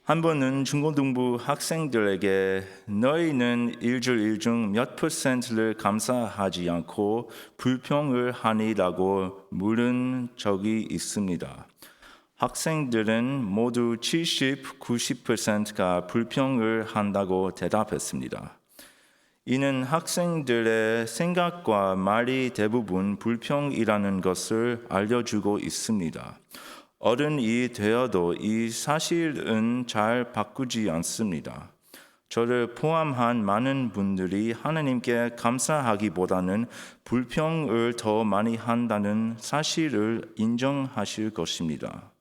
한 번은 중고등부 학생들에게 너희는 일주일 중 몇 퍼센트를 감사하지 않고 불평을 하니라고 물은 적이 있습니다. 학생들은 모두 70, 90%가 불평을 한다고 대답했습니다. 이는 학생들의 생각과 말이 대부분 불평이라는 것을 알려주고 있습니다. 어른이 되어도 이 사실은 잘 바꾸지 않습니다. 저를 포함한 많은 분들이 하나님께 감사하기보다는 불평을 더 많이 한다는 사실을 인정하실 것입니다.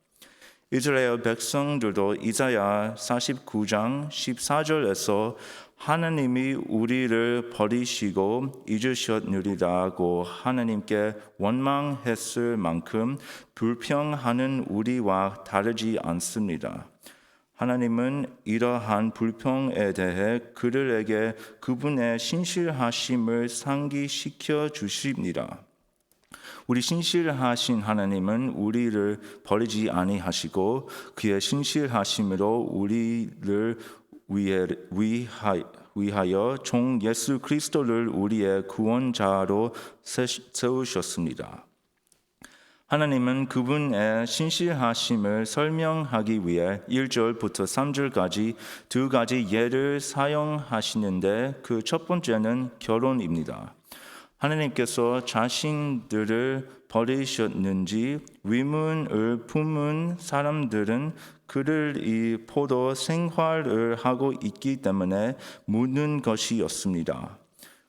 이스라엘 백성들도 이사야 49장 14절에서 하나님이 우리를 버리시고 잊으셨느리라고 하나님께 원망했을 만큼 불평하는 우리와 다르지 않습니다. 하나님은 이러한 불평에 대해 그들에게 그분의 신실하심을 상기시켜 주십니다. 우리 신실하신 하나님은 우리를 버리지 아니하시고 그의 신실하심으로 우리를 위하여 종 예수 그리스도를 우리의 구원자로 세우셨습니다. 하나님은 그분의 신실하심을 설명하기 위해 1절부터 3절까지 두 가지 예를 사용하시는데 그 첫 번째는 결혼입니다. 하나님께서 자신들을 버리셨는지 위문을 품은 사람들은 그들이 포도 생활을 하고 있기 때문에 묻는 것이었습니다.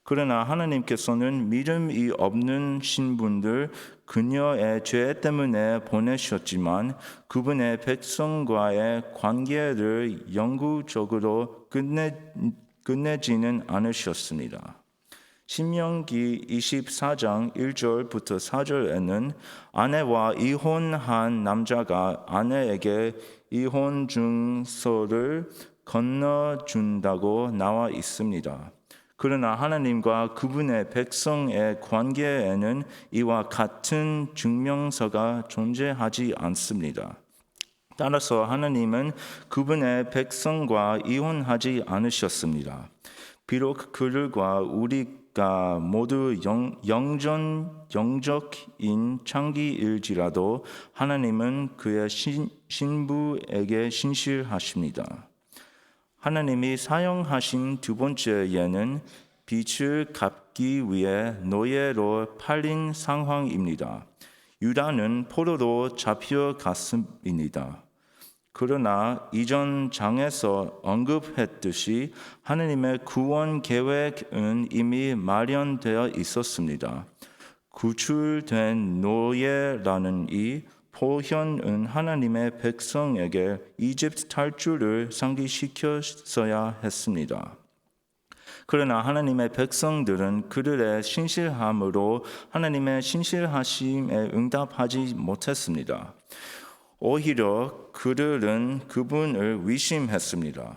그러나 하나님께서는 믿음이 없는 신분들 그녀의 죄 때문에 보내셨지만 그분의 백성과의 관계를 영구적으로 끝내지는 않으셨습니다. 신명기 24장 1절부터 4절에는 아내와 이혼한 남자가 아내에게 이혼 증서를 건너준다고 나와 있습니다. 그러나 하나님과 그분의 백성의 관계에는 이와 같은 증명서가 존재하지 않습니다. 따라서 하나님은 그분의 백성과 이혼하지 않으셨습니다. 비록 그들과 우리가 모두 영적인 창기일지라도 하나님은 그의 신부에게 신실하십니다. 하나님이 사용하신 두 번째 예는 빚을 갚기 위해 노예로 팔린 상황입니다. 유다는 포로로 잡혀갔습니다. 그러나 이전 장에서 언급했듯이 하나님의 구원 계획은 이미 마련되어 있었습니다. 구출된 노예라는 이 포현은 하나님의 백성에게 이집트 탈출을 상기시켰어야 했습니다. 그러나 하나님의 백성들은 그들의 신실함으로 하나님의 신실하심에 응답하지 못했습니다. 오히려 그들은 그분을 의심했습니다.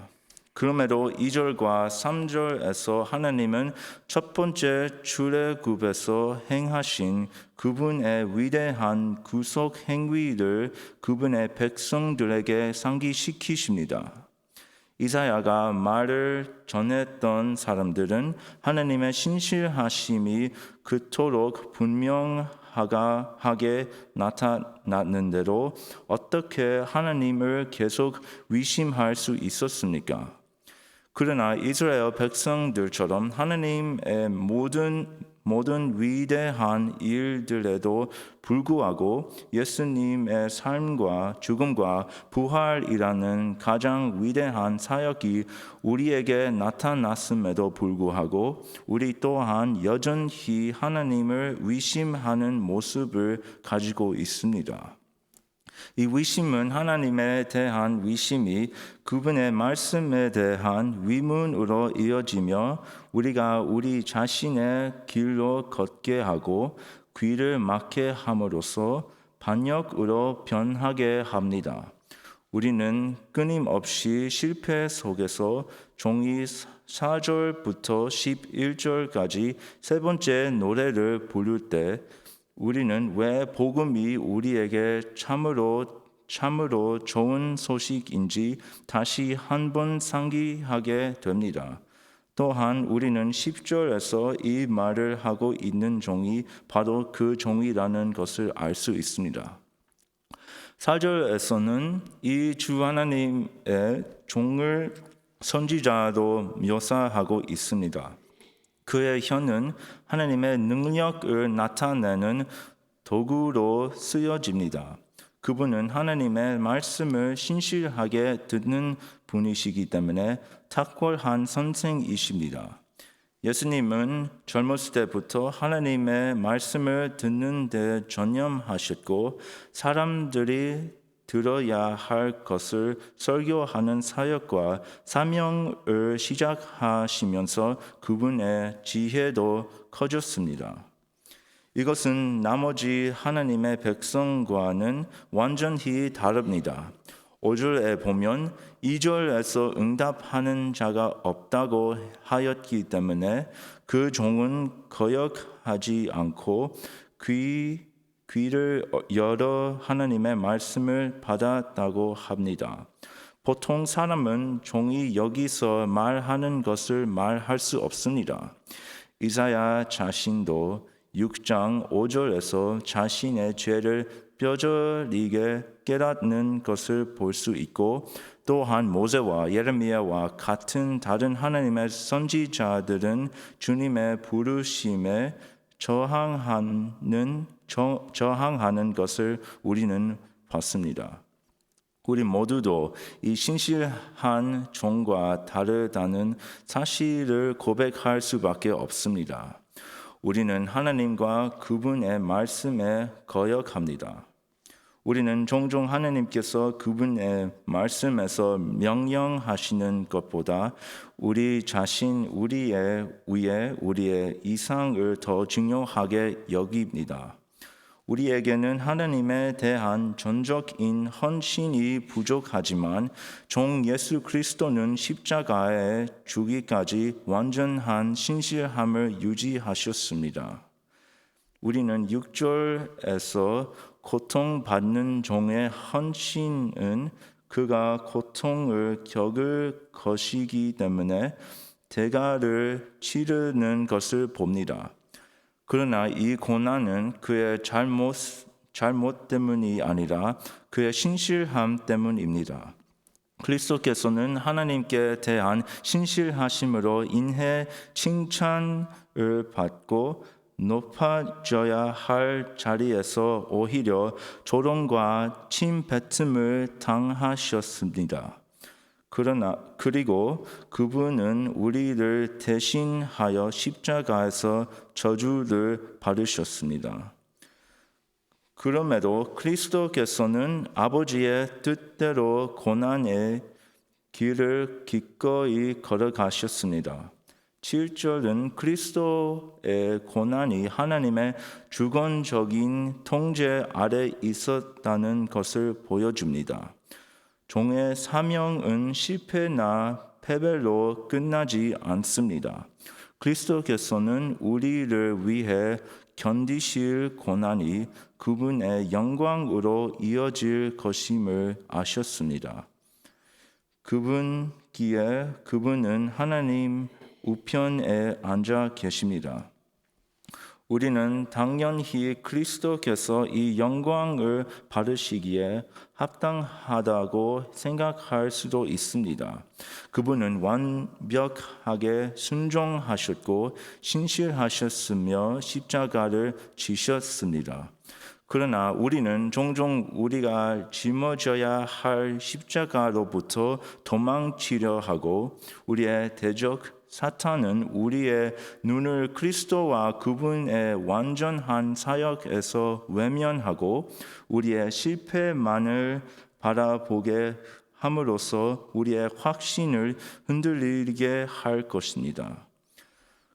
그럼에도 2절과 3절에서 하나님은 첫 번째 출애굽에서 행하신 그분의 위대한 구속 행위를 그분의 백성들에게 상기시키십니다. 이사야가 말을 전했던 사람들은 하나님의 신실하심이 그토록 분명하게 나타났는데도 어떻게 하나님을 계속 의심할 수 있었습니까? 그러나 이스라엘 백성들처럼 하나님의 모든 위대한 일들에도 불구하고 예수님의 삶과 죽음과 부활이라는 가장 위대한 사역이 우리에게 나타났음에도 불구하고 우리 또한 여전히 하나님을 의심하는 모습을 가지고 있습니다. 이 의심은 하나님에 대한 의심이 그분의 말씀에 대한 위문으로 이어지며 우리가 우리 자신의 길로 걷게 하고 귀를 막게 함으로써 반역으로 변하게 합니다. 우리는 끊임없이 실패 속에서 종이 4절부터 11절까지 세 번째 노래를 부를 때 우리는 왜 복음이 우리에게 참으로 참으로 좋은 소식인지 다시 한번 상기하게 됩니다. 또한 우리는 10절에서 이 말을 하고 있는 종이 바로 그 종이라는 것을 알 수 있습니다. 4절에서는 이 주 하나님의 종을 선지자로 묘사하고 있습니다. 그의 혀는 하나님의 능력을 나타내는 도구로 쓰여집니다. 그분은 하나님의 말씀을 신실하게 듣는 분이시기 때문에 탁월한 선생이십니다. 예수님은 젊었을 때부터 하나님의 말씀을 듣는 데 전념하셨고 사람들이 들어야 할 것을 설교하는 사역과 사명을 시작하시면서 그분의 지혜도 커졌습니다. 이것은 나머지 하나님의 백성과는 완전히 다릅니다. 5절에 보면 2절에서 응답하는 자가 없다고 하였기 때문에 그 종은 거역하지 않고 귀를 열어 하나님의 말씀을 받았다고 합니다. 보통 사람은 종이 여기서 말하는 것을 말할 수 없습니다. 이사야 자신도 6장 5절에서 자신의 죄를 뼈저리게 깨닫는 것을 볼 수 있고 또한 모세와 예레미야와 같은 다른 하나님의 선지자들은 주님의 부르심에 저항하는 것을 우리는 봤습니다. 우리 모두도 이 신실한 종과 다르다는 사실을 고백할 수밖에 없습니다. 우리는 하나님과 그분의 말씀에 거역합니다. 우리는 종종 하나님께서 그분의 말씀에서 명령하시는 것보다 우리 자신, 우리의 위에, 우리의 이상을 더 중요하게 여깁니다. 우리에게는 하나님에 대한 전적인 헌신이 부족하지만 종 예수 그리스도는 십자가에 죽기까지 완전한 신실함을 유지하셨습니다. 우리는 6절에서 고통받는 종의 헌신은 그가 고통을 겪을 것이기 때문에 대가를 치르는 것을 봅니다. 그러나 이 고난은 그의 잘못 때문이 아니라 그의 신실함 때문입니다. 그리스도께서는 하나님께 대한 신실하심으로 인해 칭찬을 받고 높아져야 할 자리에서 오히려 조롱과 침뱉음을 당하셨습니다. 그리고 그분은 우리를 대신하여 십자가에서 저주를 받으셨습니다. 그럼에도 그리스도께서는 아버지의 뜻대로 고난의 길을 기꺼이 걸어가셨습니다. 7절은 그리스도의 고난이 하나님의 주권적인 통제 아래 있었다는 것을 보여줍니다. 종의 사명은 실패나 패배로 끝나지 않습니다. 그리스도께서는 우리를 위해 견디실 고난이 그분의 영광으로 이어질 것임을 아셨습니다. 그분기에 그분은 하나님 우편에 앉아 계십니다. 우리는 당연히 그리스도께서 이 영광을 받으시기에 합당하다고 생각할 수도 있습니다. 그분은 완벽하게 순종하셨고 신실하셨으며 십자가를 지셨습니다. 그러나 우리는 종종 우리가 짊어져야 할 십자가로부터 도망치려 하고 우리의 대적 사탄은 우리의 눈을 그리스도와 그분의 완전한 사역에서 외면하고 우리의 실패만을 바라보게 함으로써 우리의 확신을 흔들리게 할 것입니다.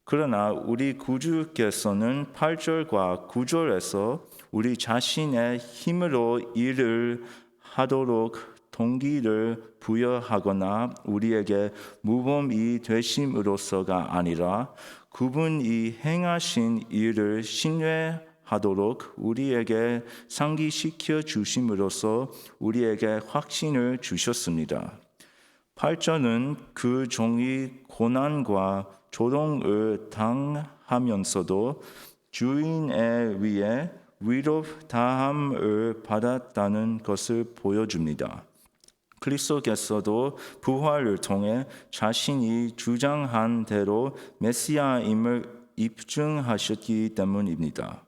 그러나 우리 구주께서는 8절과 9절에서 우리 자신의 힘으로 일을 하도록 동기를 부여하거나 우리에게 모범이 되심으로써가 아니라 그분이 행하신 일을 신뢰하는 하도록 우리에게 상기시켜 주심으로써 우리에게 확신을 주셨습니다. 8절은 그 종이 고난과 조롱을 당하면서도 주인에 의해 위로 다함을 받았다는 것을 보여줍니다. 그리스도께서도 부활을 통해 자신이 주장한 대로 메시아임을 입증하셨기 때문입니다.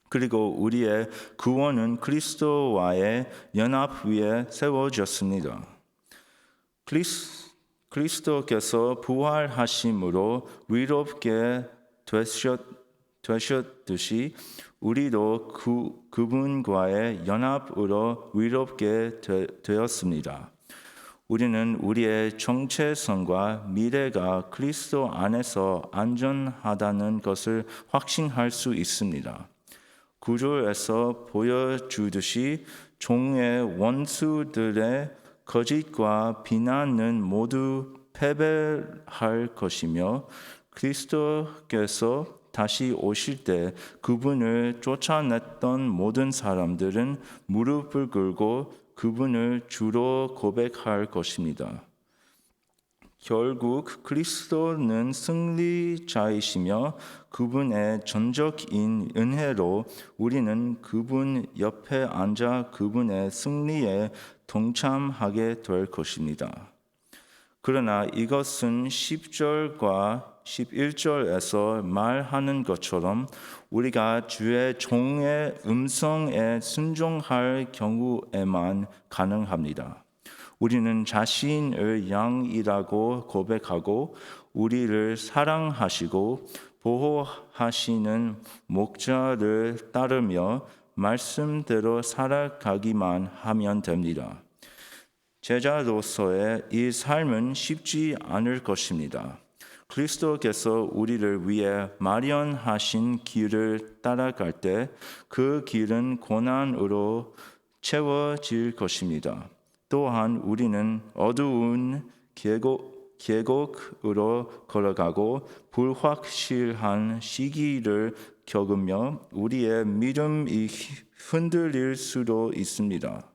그리고 우리의 구원은 그리스도와의 연합 위에 세워졌습니다. 그리스도께서 부활하심으로 위롭게 되셨듯이 우리도 그분과의 연합으로 위롭게 되었습니다. 우리는 우리의 정체성과 미래가 그리스도 안에서 안전하다는 것을 확신할 수 있습니다. 구절에서 보여주듯이 종의 원수들의 거짓과 비난은 모두 패배할 것이며 그리스도께서 다시 오실 때 그분을 쫓아냈던 모든 사람들은 무릎을 꿇고 그분을 주로 고백할 것입니다. 결국 그리스도는 승리자이시며 그분의 전적인 은혜로 우리는 그분 옆에 앉아 그분의 승리에 동참하게 될 것입니다. 그러나 이것은 10절과 11절에서 말하는 것처럼 우리가 주의 종의 음성에 순종할 경우에만 가능합니다. 우리는 자신을 양이라고 고백하고 우리를 사랑하시고 보호하시는 목자를 따르며 말씀대로 살아가기만 하면 됩니다. 제자로서의 이 삶은 쉽지 않을 것입니다. 그리스도께서 우리를 위해 마련하신 길을 따라갈 때 그 길은 고난으로 채워질 것입니다. 또한 우리는 어두운 계곡으로 걸어가고 불확실한 시기를 겪으며 우리의 믿음이 흔들릴 수도 있습니다.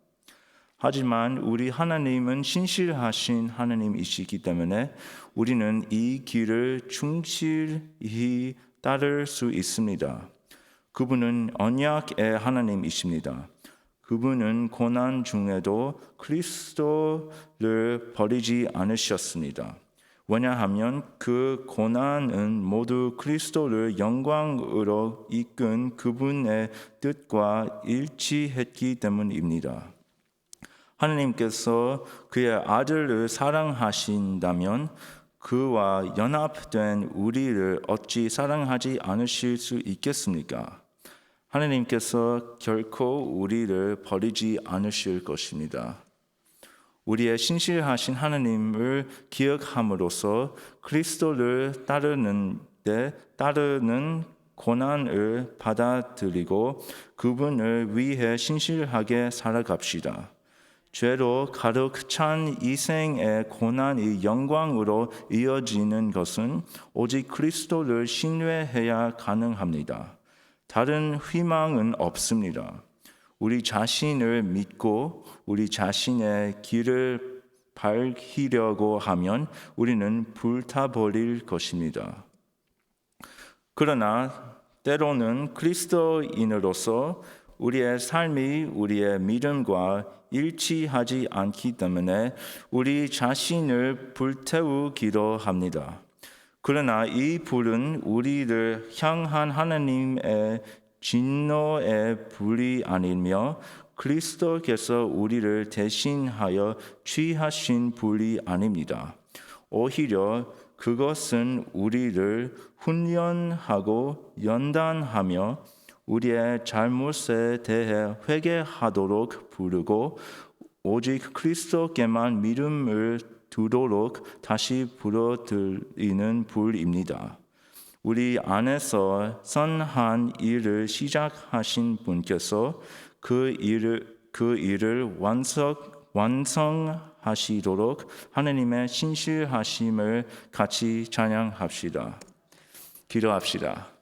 하지만 우리 하나님은 신실하신 하나님이시기 때문에 우리는 이 길을 충실히 따를 수 있습니다. 그분은 언약의 하나님이십니다. 그분은 고난 중에도 그리스도를 버리지 않으셨습니다. 왜냐하면 그 고난은 모두 그리스도를 영광으로 이끈 그분의 뜻과 일치했기 때문입니다. 하나님께서 그의 아들을 사랑하신다면 그와 연합된 우리를 어찌 사랑하지 않으실 수 있겠습니까? 하나님께서 결코 우리를 버리지 않으실 것입니다. 우리의 신실하신 하나님을 기억함으로써 그리스도를 따르는 고난을 받아들이고 그분을 위해 신실하게 살아갑시다. 죄로 가득 찬 이 생의 고난이 영광으로 이어지는 것은 오직 그리스도를 신뢰해야 가능합니다. 다른 희망은 없습니다. 우리 자신을 믿고 우리 자신의 길을 밝히려고 하면 우리는 불타버릴 것입니다. 그러나 때로는 그리스도인으로서 우리의 삶이 우리의 믿음과 일치하지 않기 때문에 우리 자신을 불태우기도 합니다. 그러나 이 불은 우리를 향한 하나님의 진노의 불이 아니며 그리스도께서 우리를 대신하여 취하신 불이 아닙니다. 오히려 그것은 우리를 훈련하고 연단하며 우리의 잘못에 대해 회개하도록 부르고 오직 그리스도께만 믿음을 두도록 다시 불어들이는 불입니다. 우리 안에서 선한 일을 시작하신 분께서 그 일을 완성하시도록 하나님의 신실하심을 같이 찬양합시다. 기도합시다.